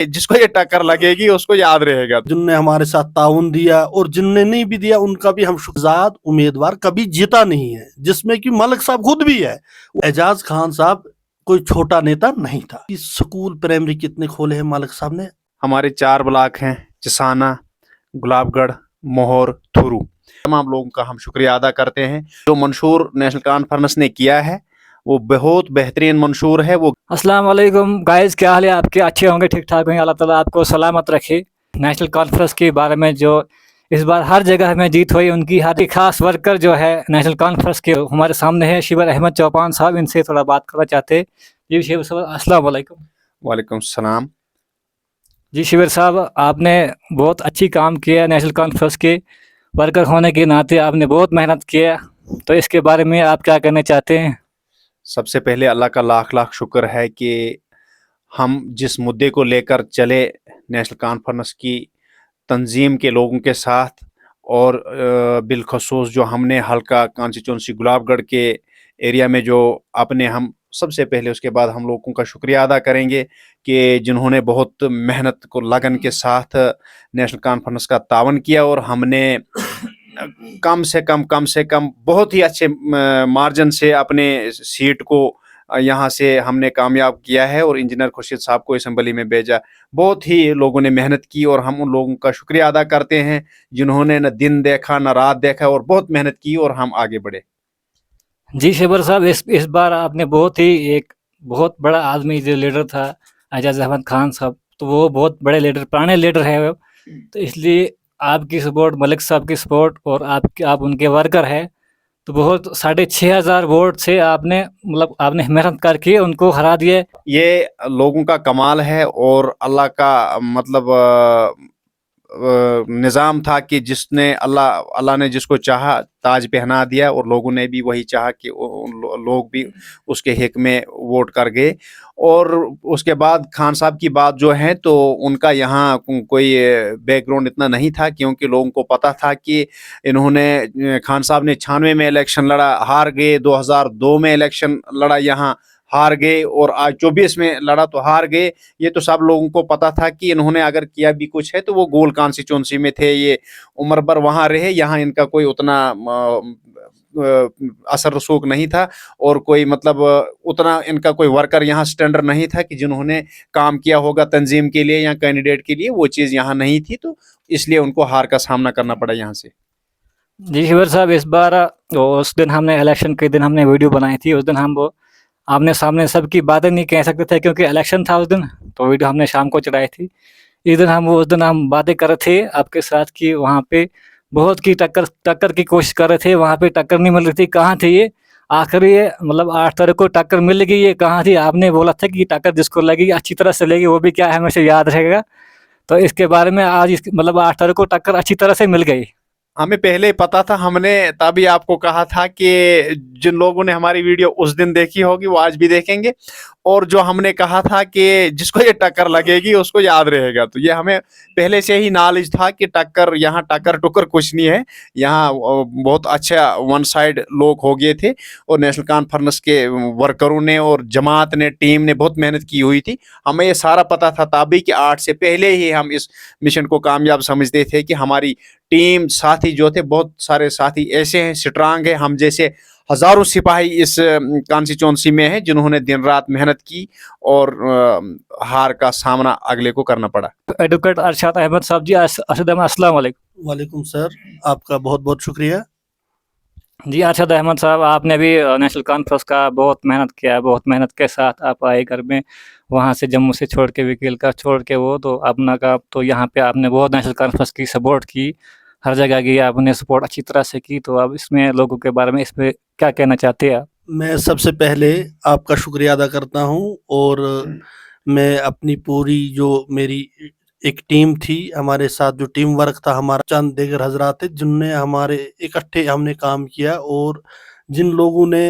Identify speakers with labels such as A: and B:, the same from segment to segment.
A: जिसको ये टक्कर लगेगी उसको याद रहेगा।
B: जिनने हमारे साथ ताउन दिया और जिनने नहीं भी दिया उनका भी हम शुक्रगुजार। उम्मीदवार कभी जीता नहीं है, जिसमें कि मलिक साहब खुद भी है। एजाज खान साहब कोई छोटा नेता नहीं था। स्कूल प्राइमरी कितने खोले हैं मलिक साहब ने?
A: हमारे 4 ब्लॉक हैं, चिसाना, गुलाबगढ़, मोहर, थुरू। तमाम लोगों का हम शुक्रिया अदा करते हैं। जो मंशूर नेशनल कॉन्फ्रेंस ने किया है वो बहुत बेहतरीन मंशूर है। वो
C: अस्सलाम वालेकुम गाइस, क्या हाल है आपके? अच्छे होंगे, ठीक ठाक होंगे। अल्लाह ताला आपको सलामत रखे। नेशनल कॉन्फ्रेंस के बारे में जो इस बार हर जगह में जीत हुई, उनकी हर एक खास वर्कर जो है नेशनल कॉन्फ्रेंस के हमारे सामने है, शिवर अहमद चौपान साहब। इनसे थोड़ा बात करना चाहते हैं। जी शिवर साहब, अस्सलाम वालेकुम।
A: वालेकुम सलाम।
C: जी शिवर साहब, आपने बहुत अच्छी काम किया। नेशनल कॉन्फ्रेंस के वर्कर होने के नाते आपने बहुत मेहनत किया, तो इसके बारे में आप क्या कहना चाहते हैं?
A: सबसे पहले अल्लाह का लाख लाख शुक्र है कि हम जिस मुद्दे को लेकर चले नेशनल कॉन्फ्रेंस की तंजीम के लोगों के साथ, और बिलखसूस जो हमने हल्का कॉन्स्टिट्यूंसी गुलाबगढ़ के एरिया में जो अपने, हम सबसे पहले उसके बाद हम लोगों का शुक्रिया अदा करेंगे कि जिन्होंने बहुत मेहनत को लगन के साथ नेशनल कॉन्फ्रेंस का तावन किया, और हमने कम से कम बहुत ही अच्छे मार्जिन से अपने सीट को यहाँ से हमने कामयाब किया है, और इंजीनियर खुर्शीद साहब को असम्बली में भेजा। बहुत ही लोगों ने मेहनत की, और हम उन लोगों का शुक्रिया अदा करते हैं जिन्होंने न दिन देखा न रात देखा और बहुत मेहनत की, और हम आगे बढ़े।
C: जी शिवर साहब, इस बार आपने बहुत ही एक बहुत बड़ा आदमी जो लीडर था एजाज अहमद खान साहब, तो वो बहुत बड़े लीडर, पुराने लीडर है वो, तो इसलिए आपकी सपोर्ट, मलिक साहब की सपोर्ट, और आप उनके वर्कर है, तो बहुत 6,500 वोट से आपने मतलब आपने मेहनत करके उनको हरा दिए।
A: ये लोगों का कमाल है, और अल्लाह का मतलब निज़ाम था कि जिसने अल्लाह ने जिसको चाहा ताज पहना दिया, और लोगों ने भी वही चाहा कि लोग भी उसके हिक में वोट कर गए। और उसके बाद खान साहब की बात जो है, तो उनका यहाँ कोई बैकग्राउंड इतना नहीं था, क्योंकि लोगों को पता था कि इन्होंने, खान साहब ने 96 में इलेक्शन लड़ा, हार गए, 2002 में इलेक्शन लड़ा, यहाँ हार गए, और आज 24 में लड़ा तो हार गए। ये तो सब लोगों को पता था कि इन्होंने अगर किया भी कुछ है तो वो गोल कॉन्स्टिट्यूंसी में थे, ये उम्र भर वहाँ रहे, यहाँ इनका कोई उतना असर रसूख नहीं था, और कोई मतलब उतना इनका कोई वर्कर यहाँ स्टैंडर्ड नहीं था कि जिन्होंने काम किया होगा तंजीम के लिए या कैंडिडेट के लिए, वो चीज़ यहाँ नहीं थी, तो इसलिए उनको हार का सामना करना पड़ा यहाँ से।
C: जी शिवर साहब, इस बार उस दिन हमने इलेक्शन के दिन हमने वीडियो बनाई थी। उस दिन हम वो आमने सामने सबकी बातें नहीं कह सकते थे, क्योंकि इलेक्शन था उस दिन, तो वीडियो हमने शाम को चढ़ाई थी। उस दिन हम बातें कर रहे थे आपके साथ कि वहाँ पे बहुत की टक्कर की कोशिश कर रहे थे, वहाँ पे टक्कर नहीं मिल रही थी। कहाँ थे ये? आखिर ये मतलब 8 तारीख को टक्कर मिल गई, ये कहाँ थी? आपने बोला था कि टक्कर जिसको लगी अच्छी तरह से लेगी, वो भी क्या हमेशा याद रहेगा। तो इसके बारे में आज मतलब 8 तारीख को टक्कर अच्छी तरह से मिल गई।
A: हमें पहले पता था, हमने तभी आपको कहा था कि जिन लोगों ने हमारी वीडियो उस दिन देखी होगी वो आज भी देखेंगे, और जो हमने कहा था कि जिसको ये टक्कर लगेगी उसको याद रहेगा, तो ये हमें पहले से ही नॉलेज था कि टक्कर, यहाँ टक्कर टुक्कर कुछ नहीं है, यहाँ बहुत अच्छा वन साइड लोग हो गए थे, और नेशनल कॉन्फ्रेंस के वर्करों ने और जमात ने, टीम ने बहुत मेहनत की हुई थी। हमें ये सारा पता था तभी कि 8 से पहले ही हम इस मिशन को कामयाब समझते थे कि हमारी टीम, साथी जो थे, बहुत सारे साथी ऐसे हैं, स्ट्रांग है, हम जैसे हजारों सिपाही इस कॉन्स्टिट्यूंसी में हैं जिन्होंने दिन रात मेहनत की, और हार का सामना अगले को करना पड़ा।
C: एडवोकेट अरशद अहमद साहब जी, अस्सलाम वालेकुम।
B: वालेकुम सर, आपका बहुत बहुत शुक्रिया।
C: जी अरशद अहमद साहब, आपने भी नेशनल कॉन्फ्रेंस का बहुत मेहनत किया है, बहुत मेहनत के साथ आप आए घर में, वहाँ से जम्मू से छोड़ के, वकील का छोड़ के, वो तो अपना का, तो यहाँ पे आपने बहुत नेशनल कॉन्फ्रेंस की सपोर्ट की, हर जगह की आपने सपोर्ट अच्छी तरह से की। तो अब इसमें लोगों के बारे में इसमें क्या कहना चाहते हैं आप?
B: मैं सबसे पहले आपका शुक्रिया अदा करता हूँ, और मैं अपनी पूरी जो मेरी एक टीम थी, हमारे साथ जो टीम वर्क था हमारा, चंद दीगर हजरात थे जिनने हमारे इकट्ठे हमने काम किया, और जिन लोगों ने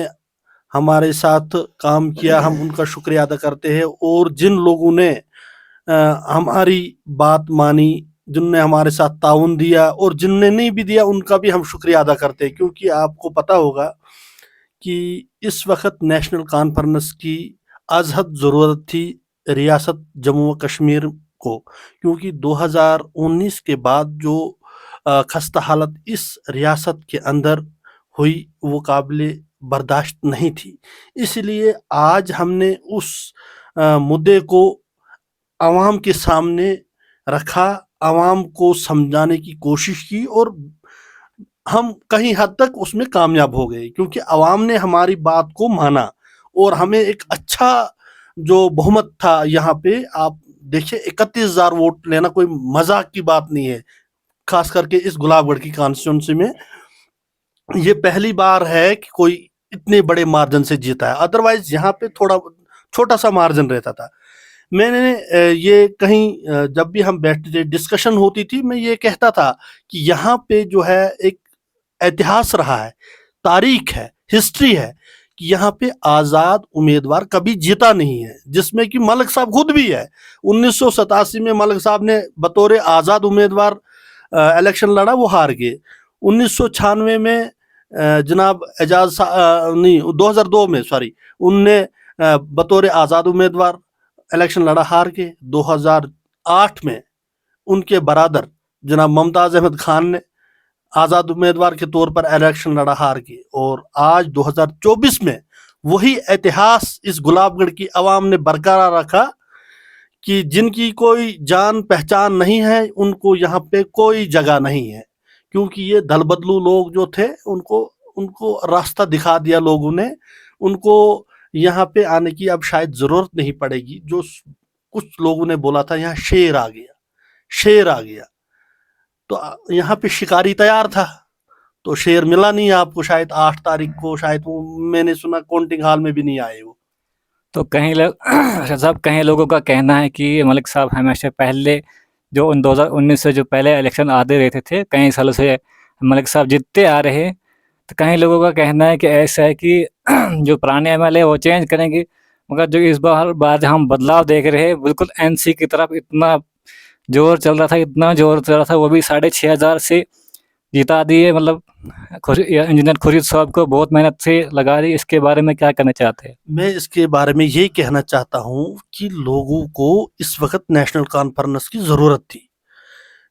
B: हमारे साथ काम किया हम उनका शुक्रिया अदा करते हैं, और जिन लोगों ने हमारी बात मानी, जिनने हमारे साथ ताउन दिया, और जिनने नहीं भी दिया उनका भी हम शुक्रिया अदा करते हैं। क्योंकि आपको पता होगा कि इस वक्त नेशनल कॉन्फ्रेंस की अज़हद ज़रूरत थी रियासत जम्मू व कश्मीर को, क्योंकि 2019 के बाद जो खस्ता हालत इस रियासत के अंदर हुई वो काबिल बर्दाश्त नहीं थी। इसलिए आज हमने उस मुद्दे को आवाम के सामने रखा, आवाम को समझाने की कोशिश की और हम कहीं हद तक उसमें कामयाब हो गए, क्योंकि आवाम ने हमारी बात को माना और हमें एक अच्छा जो बहुमत था यहाँ पे, आप देखिए 31,000 वोट लेना कोई मजाक की बात नहीं है, खास करके इस गुलाबगढ़ की कॉन्स्टिट्यूंसी में ये पहली बार है कि कोई इतने बड़े मार्जिन से जीता है। अदरवाइज यहाँ पे थोड़ा छोटा सा मार्जिन रहता था। मैंने ये कहीं जब भी हम बैठते थे डिस्कशन होती थी, मैं ये कहता था कि यहाँ पे जो है एक इतिहास रहा है, तारीख है, हिस्ट्री है कि यहाँ पे आज़ाद उम्मीदवार कभी जीता नहीं है, जिसमें कि मलिक साहब खुद भी है। 1987 में मलिक साहब ने बतौर आज़ाद उम्मीदवार इलेक्शन लड़ा, वो हार गए। 1996 में जनाब एजाज नहीं 2002 में सॉरी उनने बतौर आज़ाद उम्मीदवार इलेक्शन लड़ा, हार गए। 2008 में उनके बरादर जनाब मुमताज़ अहमद खान ने आज़ाद उम्मीदवार के तौर पर इलेक्शन लड़ा, हार गए। और आज 2024 में वही इतिहास इस गुलाबगढ़ की आवाम ने बरकरार रखा कि जिनकी कोई जान पहचान नहीं है उनको यहाँ पे कोई जगह नहीं है, क्योंकि ये दल बदलू लोग जो थे उनको रास्ता दिखा दिया लोगों ने, उनको यहाँ पे आने की अब शायद ज़रूरत नहीं पड़ेगी। जो कुछ लोगों ने बोला था यहाँ शेर आ गया, शेर आ गया, तो यहाँ पे शिकारी तैयार था तो शेर मिला नहीं आपको। शायद 8 तारीख को शायद वो मैंने सुना काउंटिंग हॉल में भी नहीं आए वो।
C: तो कहीं लोग साहब कहीं लोगों का कहना है कि मलिक साहब हमेशा पहले जो 2019 से जो पहले इलेक्शन आते रहते थे, कई सालों से मलिक साहब जीतते आ रहे हैं, तो कहीं लोगों का कहना है कि ऐसा है कि जो पुराने एमएलए वो चेंज करेंगे, मगर जो इस बार हम बदलाव देख रहे हैं बिल्कुल एनसी की तरफ इतना जोर चल रहा था, इतना जोर चल रहा था, वो भी 6,500 से जिता दिए। मतलब इंजीनियर खुर्शीद साहब को बहुत मेहनत से लगा दी। इसके बारे में क्या कहना चाहते हैं?
B: मैं इसके बारे में ये कहना चाहता हूँ कि लोगों को इस वक्त नेशनल कॉन्फ्रेंस की ज़रूरत थी,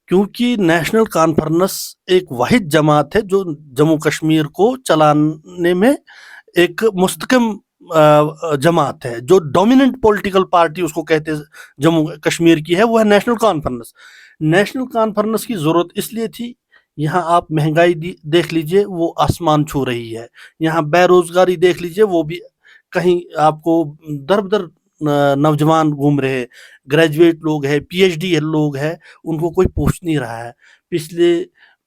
B: क्योंकि नेशनल कॉन्फ्रेंस एक वाहिद जमात है जो जम्मू कश्मीर को चलाने में एक मुस्तकिम जमात है। जो डोमिनेंट पॉलिटिकल पार्टी उसको कहते हैं जम्मू कश्मीर की है, वो है नेशनल कॉन्फ्रेंस। नेशनल कॉन्फ्रेंस की ज़रूरत इसलिए थी, यहाँ आप महंगाई देख लीजिए वो आसमान छू रही है, यहाँ बेरोजगारी देख लीजिए वो भी कहीं आपको दर बदर नौजवान घूम रहे, ग्रेजुएट लोग हैं, पीएचडी लोग हैं, उनको कोई पूछ नहीं रहा है। पिछले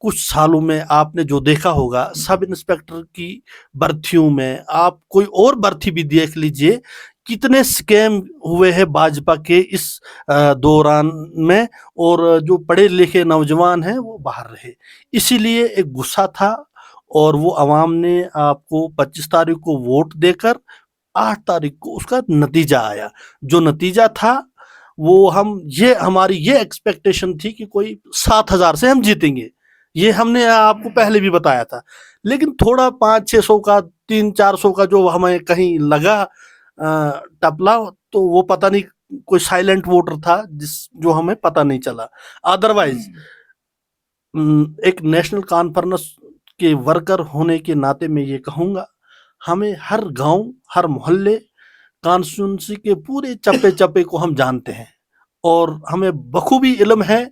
B: कुछ सालों में आपने जो देखा होगा सब इंस्पेक्टर की भर्तियों में, आप कोई और भर्ती भी देख लीजिए, कितने स्कैम हुए हैं भाजपा के इस दौरान में, और जो पढ़े लिखे नौजवान हैं वो बाहर रहे। इसीलिए एक गुस्सा था और वो आवाम ने आपको 25 तारीख को वोट देकर 8 तारीख को उसका नतीजा आया। जो नतीजा था वो हमारी ये एक्सपेक्टेशन थी कि कोई 7,000 से हम जीतेंगे, ये हमने आपको पहले भी बताया था। लेकिन थोड़ा 500-600 का 300-400 का जो हमें कहीं लगा टपला, तो वो पता नहीं कोई साइलेंट वोटर था जो हमें पता नहीं चला। अदरवाइज एक नेशनल कॉन्फ्रेंस के वर्कर होने के नाते मैं ये कहूँगा, हमें हर गांव हर मोहल्ले कॉन्स्टिट्यूंसी के पूरे चप्पे चप्पे को हम जानते हैं और हमें बखूबी इल्म है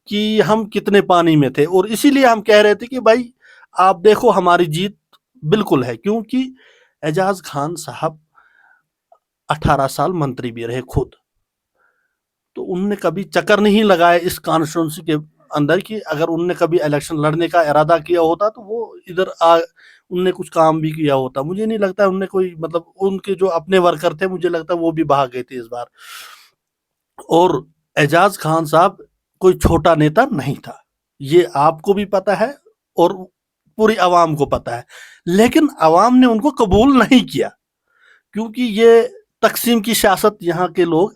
B: कि हम कितने पानी में थे। और इसीलिए हम कह रहे थे कि भाई आप देखो हमारी जीत बिल्कुल है, क्योंकि एजाज खान साहब 18 साल मंत्री भी रहे खुद, तो उनने कभी चक्कर नहीं लगाया इस कॉन्स्टिट्यूंसी के अंदर कि अगर उनने कभी इलेक्शन लड़ने का इरादा किया होता तो वो इधर उनने कुछ काम भी किया होता। मुझे नहीं लगता उनने कोई, मतलब उनके जो अपने वर्कर थे मुझे लगता वो भी भाग गए थे इस बार। और एजाज खान साहब कोई छोटा नेता नहीं था, ये आपको भी पता है और पूरी आवाम को पता है, लेकिन आवाम ने उनको कबूल नहीं किया, क्योंकि ये तकसीम की सियासत यहाँ के लोग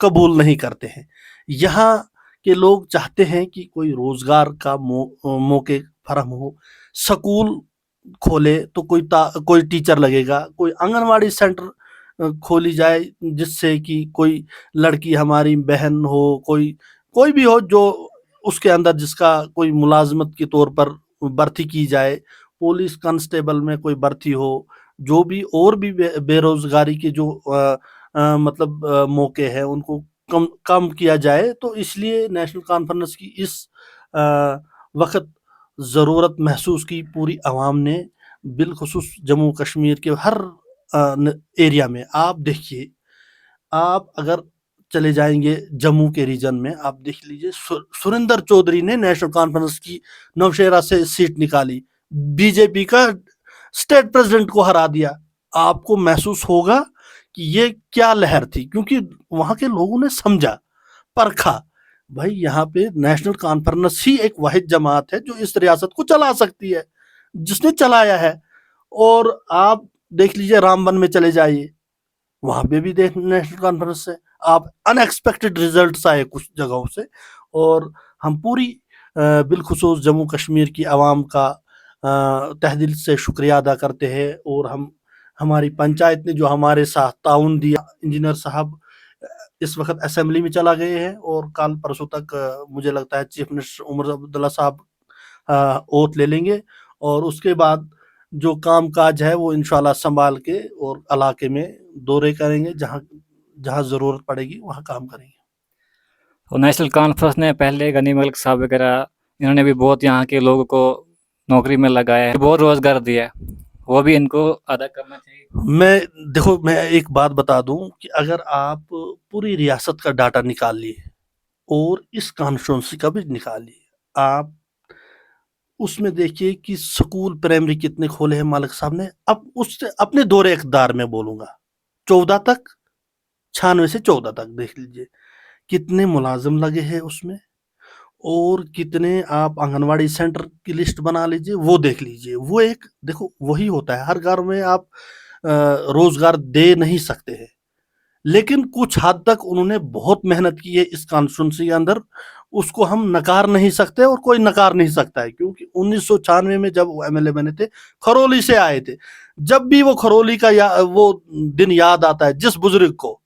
B: कबूल नहीं करते हैं। यहाँ के लोग चाहते हैं कि कोई रोजगार का मौके फराहम हो, स्कूल खोले तो कोई टीचर लगेगा, कोई आंगनवाड़ी सेंटर खोली जाए, जिससे कि कोई लड़की हमारी बहन हो, कोई भी हो जो उसके अंदर जिसका कोई मुलाजमत के तौर पर भर्ती की जाए, पुलिस कांस्टेबल में कोई भर्ती हो, जो भी और भी बेरोजगारी के जो मतलब मौके हैं उनको कम किया जाए। तो इसलिए नेशनल कॉन्फ्रेंस की इस वक्त ज़रूरत महसूस की पूरी आवाम ने, बिलखुसूस जम्मू कश्मीर के हर एरिया में। आप देखिए, आप अगर चले जाएंगे जम्मू के रीजन में, आप देख लीजिए सुरेंद्र चौधरी ने नेशनल कॉन्फ्रेंस की नौशेरा से सीट निकाली, बीजेपी का स्टेट प्रेसिडेंट को हरा दिया। आपको महसूस होगा कि ये क्या लहर थी, क्योंकि वहां के लोगों ने समझा, परखा, भाई यहाँ पे नेशनल कॉन्फ्रेंस ही एक वाहिद जमात है जो इस रियासत को चला सकती है, जिसने चलाया है। और आप देख लीजिए रामबन में चले जाइए, वहां पे भी देख नेशनल कॉन्फ्रेंस से आप अनएक्सपेक्टेड रिजल्ट्स आए कुछ जगहों से। और हम पूरी बिलखुसूस जम्मू कश्मीर की आवाम का तहे दिल से शुक्रिया अदा करते हैं। और हमारी पंचायत ने जो हमारे साथ ताउन दिया, इंजीनियर साहब इस वक्त असेंबली में चला गए हैं और कल परसों तक मुझे लगता है चीफ मिनिस्टर उमर अब्दुल्ला साहब ओथ ले लेंगे, और उसके बाद जो काम काज है वो इंशाल्लाह संभाल के और इलाके में दौरे करेंगे, जहाँ ज़रूरत पड़ेगी वहाँ काम करेंगे।
C: और नेशनल कॉन्फ्रेंस ने पहले गनी मलिक साहब वगैरह, इन्होंने भी बहुत यहाँ के लोगों को नौकरी में लगाया है, बहुत रोजगार दिया है, वो भी इनको अदा करना चाहिए।
B: मैं एक बात बता दूं कि अगर आप पूरी रियासत का डाटा निकाल लिए और इस कॉन्स्टिट्यूंसी का भी निकालिए, आप उसमें देखिए कि स्कूल प्राइमरी कितने खोले हैं मालिक साहब ने। अब उससे अपने दौरे इक़्तिदार में बोलूंगा 14 तक, 96 से 14 तक देख लीजिए कितने मुलाजिम लगे हैं उसमें, और कितने आप आंगनवाड़ी सेंटर की लिस्ट बना लीजिए, वो देख लीजिए। वो एक देखो वही होता है, हर घर में आप रोजगार दे नहीं सकते हैं, लेकिन कुछ हद तक उन्होंने बहुत मेहनत की है इस कॉन्स्टिट्यूंसी के अंदर, उसको हम नकार नहीं सकते और कोई नकार नहीं सकता है। क्योंकि 1996 में जब वो एमएलए बने थे, खरौली से आए थे, जब भी वो खरौली का वो दिन याद आता है जिस बुजुर्ग को,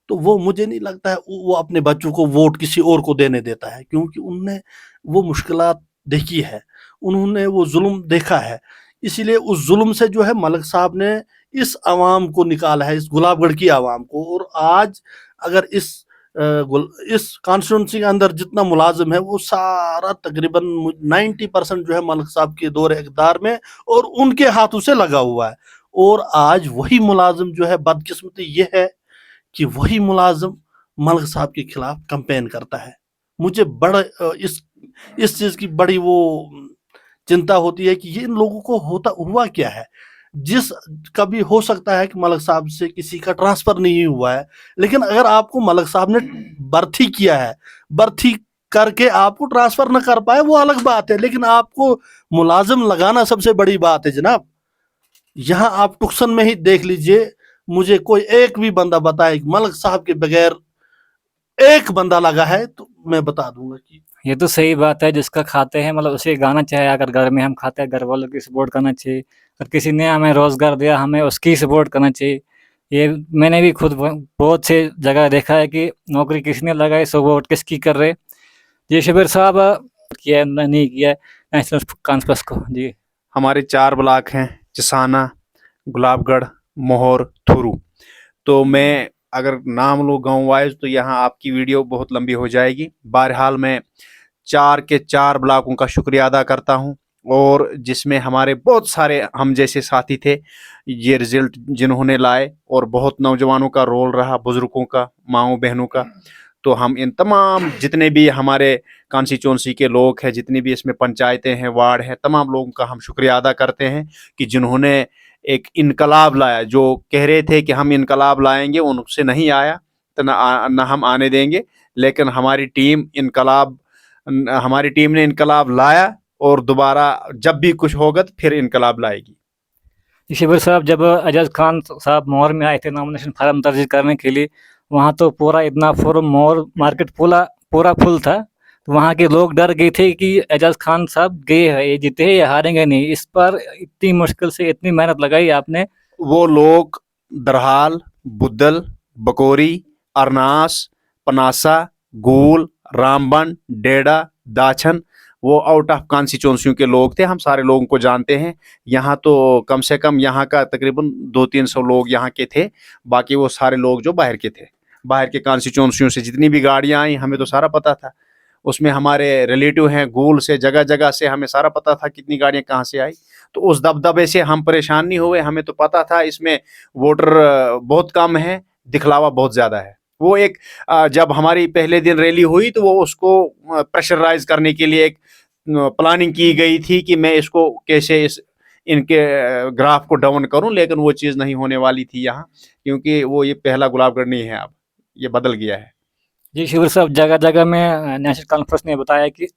B: तो वो मुझे नहीं लगता है वो अपने बच्चों को वोट किसी और को देने देता है, क्योंकि उनने वो मुश्किलात देखी है, उन्होंने वो जुल्म देखा है। इसीलिए उस जुल्म से जो है मलिक साहब ने इस आवाम को निकाला है, इस गुलाबगढ़ की आवाम को। और आज अगर इस कॉन्स्टिट्यूंसी के अंदर जितना मुलाजिम है वो सारा तकरीबन 90% जो है मलिक साहब के दौरे इक़्तिदार में और उनके हाथों से लगा हुआ है। और आज वही मुलाजिम जो है, बदकिस्मती ये है कि वही मुलाजिम मलिक साहब के खिलाफ कैंपेन करता है। मुझे बड़ा इस चीज़ की बड़ी वो चिंता होती है कि ये इन लोगों को हुआ क्या है। जिस कभी हो सकता है कि मलिक साहब से किसी का ट्रांसफर नहीं हुआ है, लेकिन अगर आपको मलिक साहब ने भर्ती किया है, भर्ती करके आपको ट्रांसफर न कर पाए वो अलग बात है, लेकिन आपको मुलाजिम लगाना सबसे बड़ी बात है जनाब। यहाँ आप टुक्सन में ही देख लीजिए, मुझे कोई एक भी बंदा बताए मलिक साहब के बगैर एक बंदा लगा है तो मैं बता दूंगा कि
C: ये तो सही बात है, जिसका खाते हैं मतलब उसे गाना चाहिए। अगर घर में हम खाते हैं, घर वालों की सपोर्ट करना चाहिए, और किसी ने हमें रोजगार दिया हमें उसकी सपोर्ट करना चाहिए। ये मैंने भी खुद बहुत से जगह देखा है कि नौकरी किसने लगाई सो वोट किसकी कर रहे। जी शबीर साहब किया नहीं किया नेशनल कॉन्फ्रेंस को। जी
A: हमारे 4 ब्लॉक हैं, चिसाना, गुलाबगढ़, मोहर, थुरू। तो मैं अगर नाम लो गाँव वाइज तो यहाँ आपकी वीडियो बहुत लंबी हो जाएगी। बहरहाल मैं 4 के 4 ब्लॉकों का शुक्रिया अदा करता हूँ, और जिसमें हमारे बहुत सारे हम जैसे साथी थे ये रिजल्ट जिन्होंने लाए, और बहुत नौजवानों का रोल रहा, बुजुर्गों का, माओ बहनों का। तो हम इन तमाम जितने भी हमारे कॉन्स्टिट्यूंसी के लोग हैं, जितनी भी इसमें पंचायतें हैं, वार्ड हैं, तमाम लोगों का हम शुक्रिया अदा करते हैं कि जिन्होंने एक इनकलाब लाया। जो कह रहे थे कि हम इनकलाब लाएंगे, उनसे नहीं आया तो न हम आने देंगे, लेकिन हमारी टीम ने इनकलाब लाया, और दोबारा जब भी कुछ होगा तो फिर इनकलाब लाएगी।
C: शबीर साहब, जब एजाज खान साहब मोहर में आए थे नॉमिनेशन फार्म दर्ज करने के लिए, वहाँ तो पूरा इतना फॉर्म मोहर मार्केट पूरा फुल था। तो वहाँ के लोग डर गए थे कि एजाज खान साहब गए हैं, ये जीते हैं या हारेंगे नहीं। इस पर इतनी मुश्किल से इतनी मेहनत लगाई आपने।
A: वो लोग बहरहाल बुद्धल, बकोरी, अरनास, पनासा, गूल, रामबन, डेडा, दाछन, वो आउट ऑफ कॉन्स्टिट्यूंसियों के लोग थे। हम सारे लोगों को जानते हैं। यहाँ तो कम से कम यहाँ का तकरीबन 200-300 लोग यहाँ के थे, बाकी वो सारे लोग जो बाहर के थे, बाहर के कॉन्स्टिट्यूंसियों से जितनी भी गाड़ियाँ आई हमें तो सारा पता था। उसमें हमारे रिलेटिव हैं गूल से, जगह जगह से, हमें सारा पता था कितनी गाड़ियाँ कहाँ से आई। तो उस दबदबे से हम परेशान नहीं हुए। हमें तो पता था इसमें वोटर बहुत कम है, दिखलावा बहुत ज़्यादा है। वो एक जब हमारी पहले दिन रैली हुई तो वो उसको प्रेशराइज करने के लिए एक प्लानिंग की गई थी कि मैं इसको कैसे इनके ग्राफ को डाउन करूं, लेकिन वो चीज़ नहीं होने वाली थी यहाँ, क्योंकि वो ये पहला गुलाबगढ़ नहीं है, अब ये बदल गया है।
C: जी शिविर साहब, जगह जगह में नेशनल कॉन्फ्रेंस ने बताया कि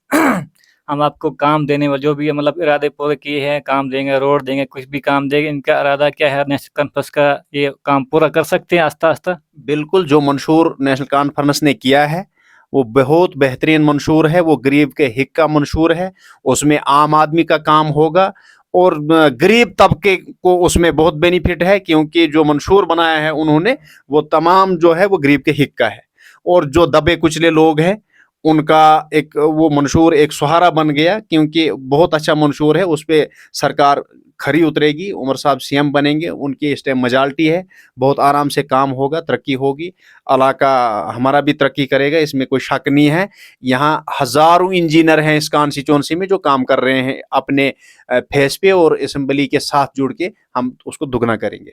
C: हम आपको काम देने वाले जो भी मतलब इरादे पूरे किए हैं, काम देंगे, रोड देंगे, कुछ भी काम देंगे। इनका इरादा क्या है नेशनल कॉन्फ्रेंस का, ये काम पूरा कर सकते हैं आस्ता आस्ता?
A: बिल्कुल, जो मंशूर नेशनल कॉन्फ्रेंस ने किया है वो बहुत बेहतरीन मंशूर है, वो गरीब के हित का मंशूर है। उसमें आम आदमी का काम होगा और गरीब तबके को उसमें बहुत बेनिफिट है, क्योंकि जो मंशूर बनाया है उन्होंने वो तमाम जो है वो गरीब के हित का है। और जो दबे कुचले लोग हैं उनका एक वो मंशूर एक सहारा बन गया, क्योंकि बहुत अच्छा मंशूर है। उस पर सरकार खरी उतरेगी, उमर साहब सीएम बनेंगे, उनकी इस टाइम मेजॉरिटी है, बहुत आराम से काम होगा, तरक्की होगी, इलाका हमारा भी तरक्की करेगा, इसमें कोई शक नहीं है। यहाँ हज़ारों इंजीनियर हैं इस कॉन्स्टिट्यूंसी में जो काम कर रहे हैं अपने फेस पे, और असेंबली के साथ जुड़ के हम उसको दुगना करेंगे।